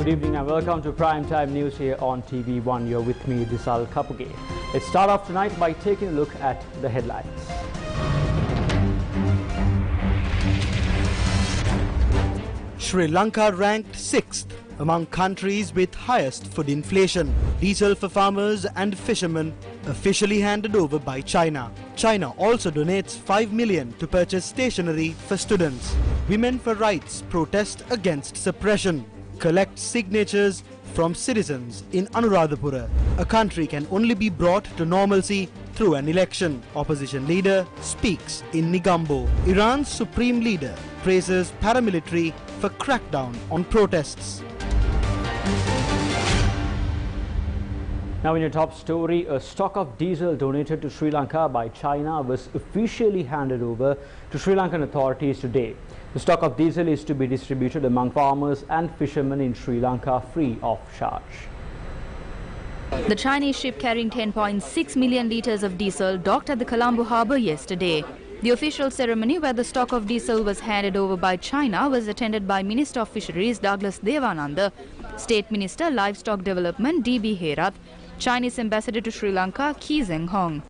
evening and welcome to Primetime News here on TV1. You're with me, Disal Kapuge. Let's start off tonight by taking a look at the headlines. Sri Lanka ranked 6th among countries with highest food inflation. Diesel for farmers and fishermen officially handed over by China. China also donates 5 million to purchase stationery for students. Women for Rights protest against suppression. Collect signatures from citizens in Anuradhapura. A country can only be brought to normalcy through an election. Opposition leader speaks in Negombo. Iran's supreme leader praises paramilitary for crackdown on protests. Now in your top story, a stock of diesel donated to Sri Lanka by China was officially handed over to Sri Lankan authorities today. The stock of diesel is to be distributed among farmers and fishermen in Sri Lanka free of charge. The Chinese ship carrying 10.6 million litres of diesel docked at the Colombo harbour yesterday. The official ceremony where the stock of diesel was handed over by China was attended by Minister of Fisheries Douglas Devananda, State Minister Livestock Development D.B. Herath, Chinese Ambassador to Sri Lanka Ki Zeng Hong.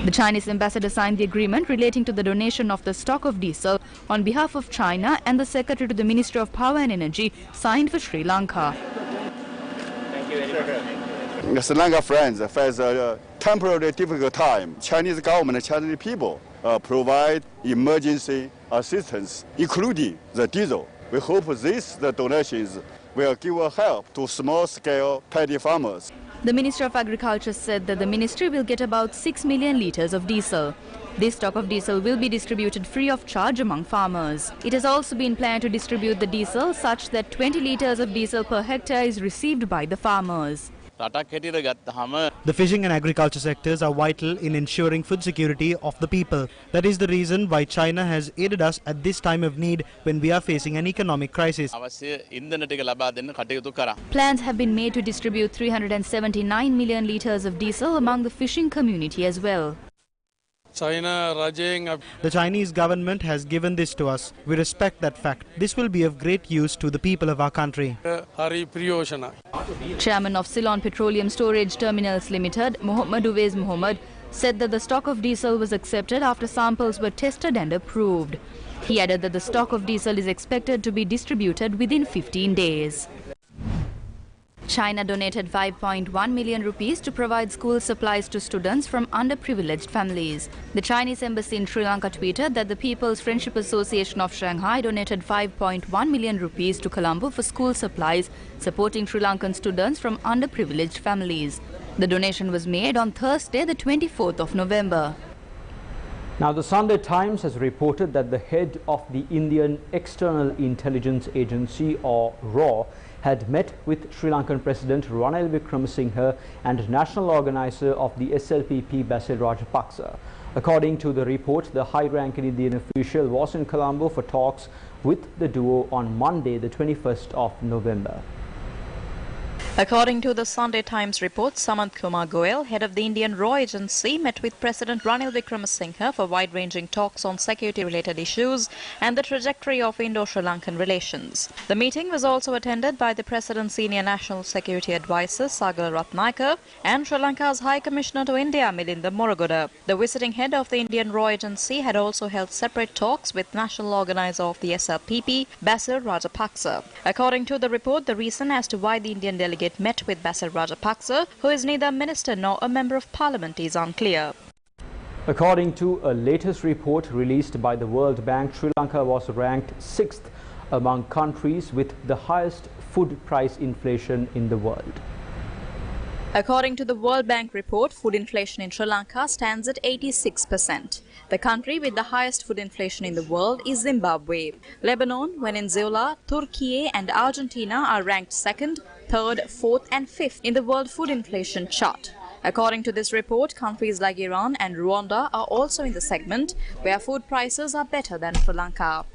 The Chinese ambassador signed the agreement relating to the donation of the stock of diesel on behalf of China, and the Secretary to the Ministry of Power and Energy signed for Sri Lanka. Thank you very much. The Sri Lanka friends face a temporarily difficult time. Chinese government and Chinese people provide emergency assistance, including the diesel. We hope the donations will give a help to small-scale paddy farmers. The Minister of Agriculture said that the ministry will get about 6 million litres of diesel. This stock of diesel will be distributed free of charge among farmers. It has also been planned to distribute the diesel such that 20 litres of diesel per hectare is received by the farmers. The fishing and agriculture sectors are vital in ensuring food security of the people. That is the reason why China has aided us at this time of need when we are facing an economic crisis. Plans have been made to distribute 379 million litres of diesel among the fishing community as well. The Chinese government has given this to us. We respect that fact. This will be of great use to the people of our country. Chairman of Ceylon Petroleum Storage Terminals Limited, Mohammad Uwais Mohammad, said that the stock of diesel was accepted after samples were tested and approved. He added that the stock of diesel is expected to be distributed within 15 days. China donated 5.1 million rupees to provide school supplies to students from underprivileged families. The Chinese embassy in Sri Lanka tweeted that the People's Friendship Association of Shanghai donated 5.1 million rupees to Colombo for school supplies, supporting Sri Lankan students from underprivileged families. The donation was made on Thursday, the 24th of November. Now, the Sunday Times has reported that the head of the Indian External Intelligence Agency, or RAW, had met with Sri Lankan President Ranil Wickremesinghe and national organizer of the SLPP Basil Rajapaksa. According to the report, the high-ranking Indian official was in Colombo for talks with the duo on Monday, the 21st of November. According to the Sunday Times report, Samant Kumar Goel, head of the Indian RAW agency, met with President Ranil Wickremesinghe for wide-ranging talks on security-related issues and the trajectory of Indo-Sri Lankan relations. The meeting was also attended by the President's Senior National Security Advisor, Sagala Ratnayaka, and Sri Lanka's High Commissioner to India, Milinda Moragoda. The visiting head of the Indian RAW agency had also held separate talks with national organizer of the SLPP, Basil Rajapaksa. According to the report, the reason as to why the Indian delegate met with Basil Rajapaksa, who is neither a minister nor a member of parliament, is unclear. According to a latest report released by the World Bank, Sri Lanka was ranked 6th among countries with the highest food price inflation in the world. According to the World Bank report, food inflation in Sri Lanka stands at 86%. The country with the highest food inflation in the world is Zimbabwe. Lebanon, Venezuela, Turkey and Argentina are ranked 2nd, 3rd, 4th and 5th in the world food inflation chart. According to this report, countries like Iran and Rwanda are also in the segment where food prices are better than Sri Lanka.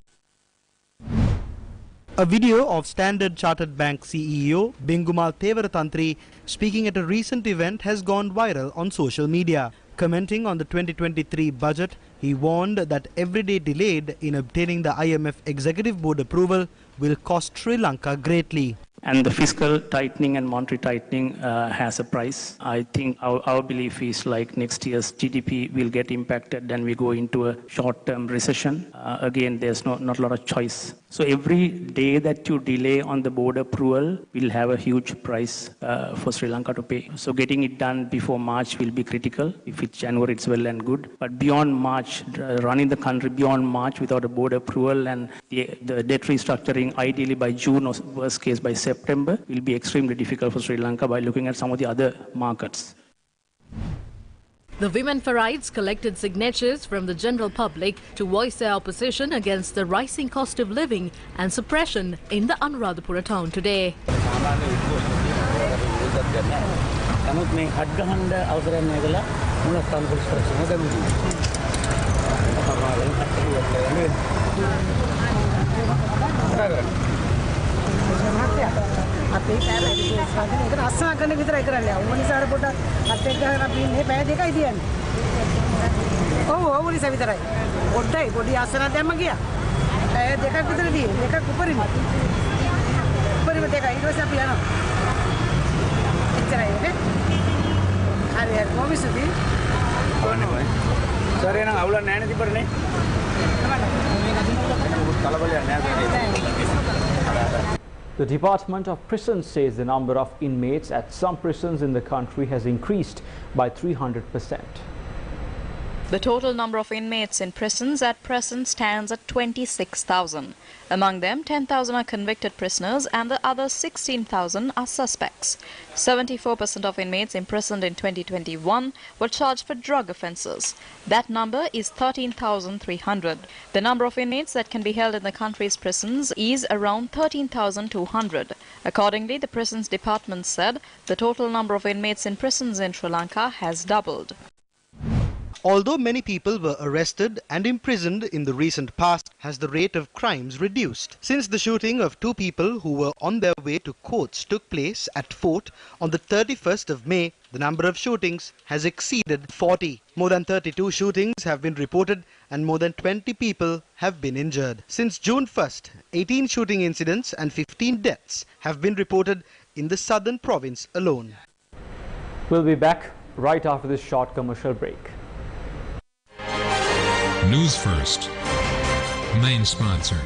A video of Standard Chartered Bank CEO Bengumal Tevaratantri speaking at a recent event has gone viral on social media. Commenting on the 2023 budget, he warned that every day delayed in obtaining the IMF Executive Board approval will cost Sri Lanka greatly. And the fiscal tightening and monetary tightening has a price. I think our belief is like next year's GDP will get impacted and we go into a short-term recession. Again, there's not a lot of choice. So every day that you delay on the board approval will have a huge price for Sri Lanka to pay. So getting it done before March will be critical. If it's January, it's well and good. But beyond March, running the country beyond March without a board approval and the debt restructuring ideally by June or worst case by September will be extremely difficult for Sri Lanka by looking at some of the other markets. The Women for Rights collected signatures from the general public to voice their opposition against the rising cost of living and suppression in the Anuradhapura town today. අපේ කාර්ය ඒක අස්සනා කරන විතරයි කරන්නේ. ඕනිසාර පොඩ අතෙක් ගහගෙන අපි මේ පැය දෙකයි තියන්නේ. ඔව් ඕනිසා විතරයි. පොඩ්ඩයි පොඩි අස්සනා දැම්ම ගියා. පැය දෙකක් විතර තියෙන්නේ. එකක් උඩරින්. උඩරින් දෙකයි ඊට පස්සේ අපි යනවා. එච්චරයි නේ. හරි හරි කොමිසුදී. ඕනේ බයි. සර් එනං අවුලක් නැහැ නේ තිබරනේ. කලබලයක් නැහැ. The Department of Prisons says the number of inmates at some prisons in the country has increased by 300%. The total number of inmates in prisons at present stands at 26,000. Among them, 10,000 are convicted prisoners and the other 16,000 are suspects. 74% of inmates imprisoned in 2021 were charged for drug offences. That number is 13,300. The number of inmates that can be held in the country's prisons is around 13,200. Accordingly, the Prisons Department said the total number of inmates in prisons in Sri Lanka has doubled. Although many people were arrested and imprisoned in the recent past, has the rate of crimes reduced? Since the shooting of two people who were on their way to courts took place at Fort on the 31st of May, the number of shootings has exceeded 40. More than 32 shootings have been reported and more than 20 people have been injured. Since June 1st, 18 shooting incidents and 15 deaths have been reported in the southern province alone. We'll be back right after this short commercial break. News First, main sponsor.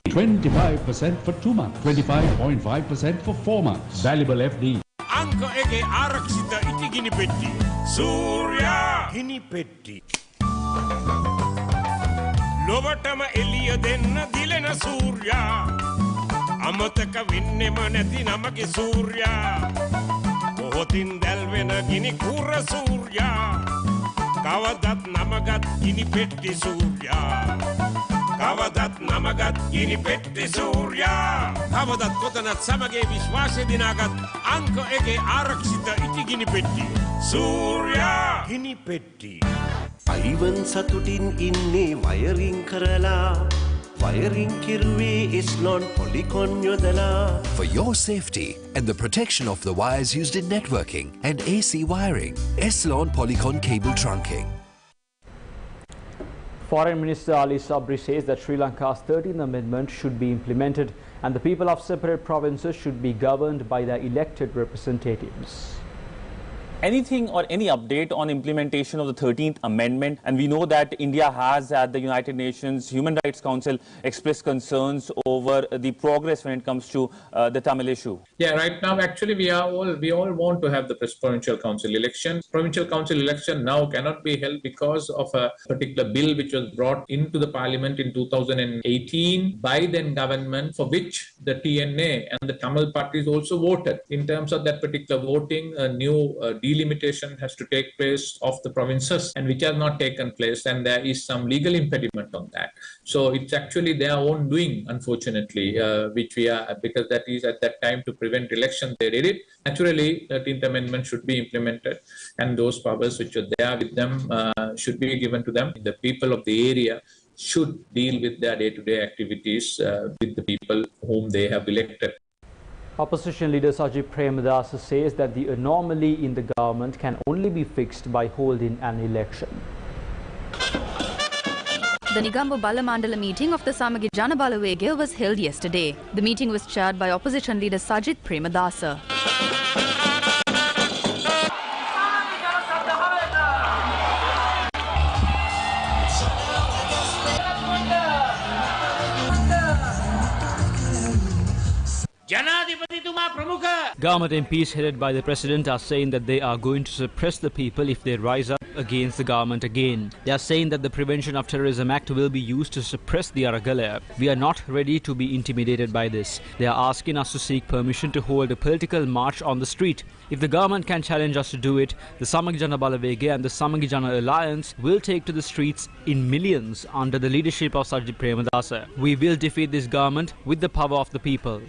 25% for 2 months, 25.5% for 4 months. Valuable FD. Lanka ege ආරක්ෂිත ඉටිගිනි පෙට්ටි. සූර්යා ගිනි පෙට්ටි. ලොවටම එළිය දෙන්න දිලෙන සූර්යා. අමතක වෙන්නෙම නැති නමගේ සූර්යා. මොහොතින් දැල්වෙන ගිනි කුර සූර්යා. කවදත් නමගත් ගිනි පෙට්ටි සූර්යා. කවදත් නමගත් ගිනි පෙට්ටි සූර්යා. කවදත් කොතනත් සමගේ විශ්වාසය දිනාගත් අංක එකේ ආරක්ෂිත ඉටිගිනි පෙට්ටි. සූර්යා ගිනි පෙට්ටි. අයිවන් සතුටින් ඉන්නේ වයරින් කරලා. වයරින් කිරුවේ එස්ලොන් පොලිකොන් යොදලා. For your safety and the protection of the wires used in networking and AC wiring, Eslon Polycon cable trunking. Foreign Minister Ali Sabri says that Sri Lanka's 13th Amendment should be implemented and the people of separate provinces should be governed by their elected representatives. Anything or any update on implementation of the 13th Amendment, and we know that India has at the United Nations Human Rights Council expressed concerns over the progress when it comes to the Tamil issue. Yeah, right now actually we all want to have the provincial council election. Provincial council election now cannot be held because of a particular bill which was brought into the parliament in 2018 by then government, for which the TNA and the Tamil parties also voted. In terms of that particular voting, a new delimitation has to take place of the provinces, and which has not taken place, and there is some legal impediment on that. So it's actually their own doing, unfortunately, which we are, because that is at that time to prevent election, they did it. Naturally, 13th Amendment should be implemented, and those powers which are there with them should be given to them. The people of the area should deal with their day-to-day activities with the people whom they have elected. Opposition leader Sajid Premadasa says that the anomaly in the government can only be fixed by holding an election. The Nigambo Balamandala meeting of the Samagi Jana Balawege was held yesterday. The meeting was chaired by opposition leader Sajid Premadasa. Government MPs headed by the President are saying that they are going to suppress the people if they rise up against the government again. They are saying that the Prevention of Terrorism Act will be used to suppress the Aragala. We are not ready to be intimidated by this. They are asking us to seek permission to hold a political march on the street. If the government can challenge us to do it, the Samagi Jana Balawege and the Samagi Jana Alliance will take to the streets in millions under the leadership of Sajid Premadasa. We will defeat this government with the power of the people.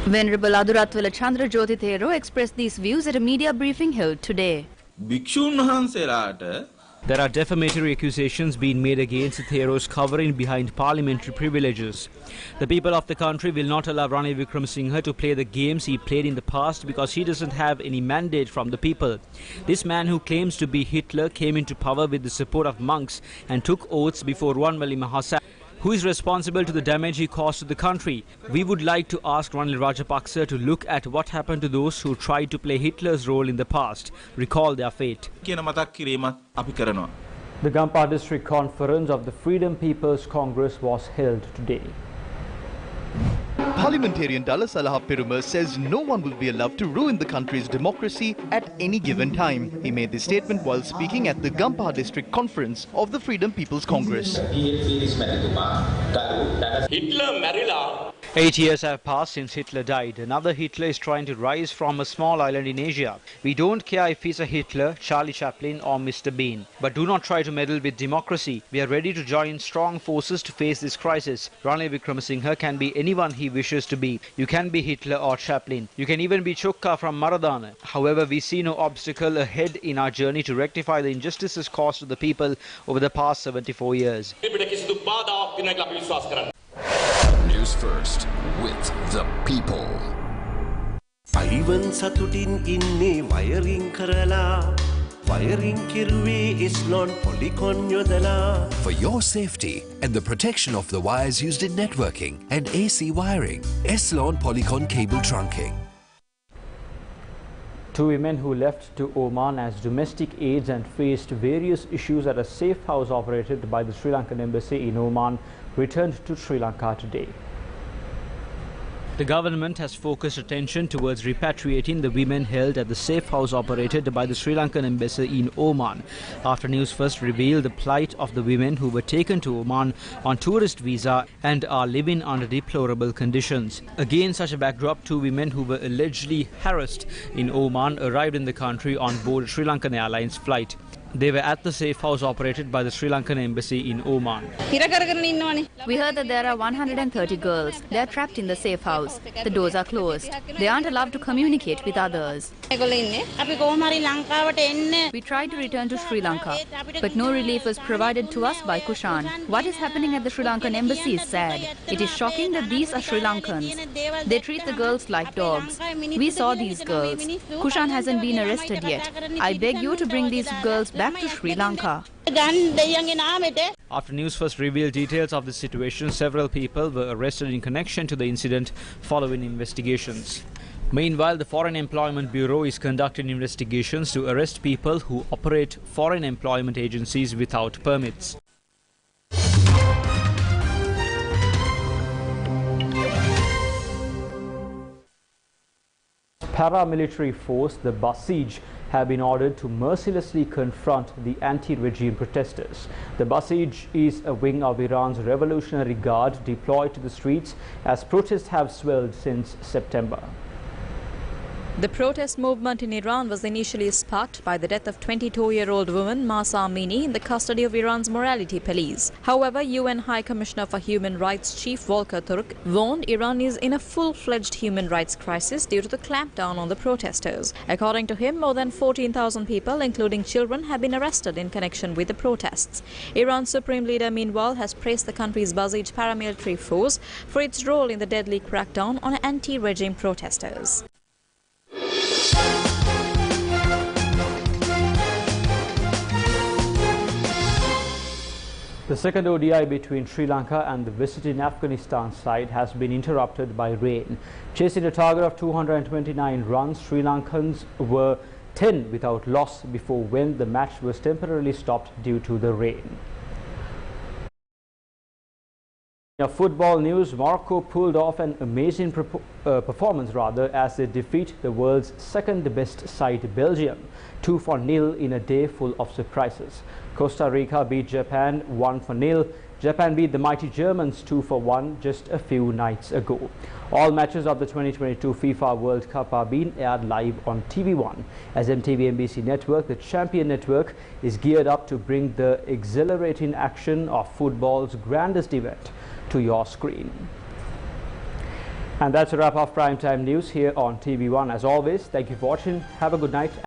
Venerable Aduratwala Chandra Jyoti Thero expressed these views at a media briefing held today. There are defamatory accusations being made against the Theros covering behind parliamentary privileges. The people of the country will not allow Ranil Wickremesinghe to play the games he played in the past because he doesn't have any mandate from the people. This man who claims to be Hitler came into power with the support of monks and took oaths before Ruanmali Mahasa. Who is responsible to the damage he caused to the country? We would like to ask Ranil Rajapaksa to look at what happened to those who tried to play Hitler's role in the past, recall their fate. The Gampa District Conference of the Freedom People's Congress was held today. Parliamentarian Dala Salaha Peruma says no one will be allowed to ruin the country's democracy at any given time. He made this statement while speaking at the Gampa District Conference of the Freedom People's Congress. 8 years have passed since Hitler died. Another Hitler is trying to rise from a small island in Asia. We don't care if he's a Hitler, Charlie Chaplin or Mr. Bean. But do not try to meddle with democracy. We are ready to join strong forces to face this crisis. Ranil Wickremesinghe can be anyone he wishes to be. You can be Hitler or Chaplin. You can even be Chokka from Maradona. However, we see no obstacle ahead in our journey to rectify the injustices caused to the people over the past 74 years. News First with the people. Ivan satutin inne wiring karala. Wiring kirwe Eslon polycon yodala. For your safety and the protection of the wires used in networking and AC wiring, Eslon Polycon cable trunking. 2 women who left to Oman as domestic aids and faced various issues at a safe house operated by the Sri Lankan Embassy in Oman returned to Sri Lanka today. The government has focused attention towards repatriating the women held at the safe house operated by the Sri Lankan Embassy in Oman after News First revealed the plight of the women who were taken to Oman on tourist visa and are living under deplorable conditions. Against such a backdrop, 2 women who were allegedly harassed in Oman arrived in the country on board a Sri Lankan Airlines flight. They were at the safe house operated by the Sri Lankan Embassy in Oman. We heard that there are 130 girls. They are trapped in the safe house. The doors are closed. They aren't allowed to communicate with others. We tried to return to Sri Lanka, but no relief was provided to us by Kushan. What is happening at the Sri Lankan Embassy is sad. It is shocking that these are Sri Lankans. They treat the girls like dogs. We saw these girls. Kushan hasn't been arrested yet. I beg you to bring these girls back to Sri Lanka. After News First revealed details of the situation, several people were arrested in connection to the incident following investigations. Meanwhile, the Foreign Employment Bureau is conducting investigations to arrest people who operate foreign employment agencies without permits. Paramilitary force, the Basij, have been ordered to mercilessly confront the anti-regime protesters. The Basij is a wing of Iran's Revolutionary Guard deployed to the streets as protests have swelled since September. The protest movement in Iran was initially sparked by the death of 22-year-old woman Mahsa Amini in the custody of Iran's morality police. However, UN High Commissioner for Human Rights Chief Volker Turk warned Iran is in a full-fledged human rights crisis due to the clampdown on the protesters. According to him, more than 14,000 people, including children, have been arrested in connection with the protests. Iran's supreme leader, meanwhile, has praised the country's Basij paramilitary force for its role in the deadly crackdown on anti-regime protesters. The second ODI between Sri Lanka and the visiting Afghanistan side has been interrupted by rain. Chasing a target of 229 runs, Sri Lankans were 10 without loss before when the match was temporarily stopped due to the rain. Now, football news: Morocco pulled off an amazing performance as they defeat the world's second best side Belgium 2-0 in a day full of surprises. Costa Rica beat Japan 1-0. Japan beat the mighty Germans 2-1 just a few nights ago. All matches of the 2022 FIFA World Cup are being aired live on TV1 as MTV-NBC Network, the champion network, is geared up to bring the exhilarating action of football's grandest event to your screen. And that's a wrap of Primetime News here on TV1. As always, thank you for watching. Have a good night.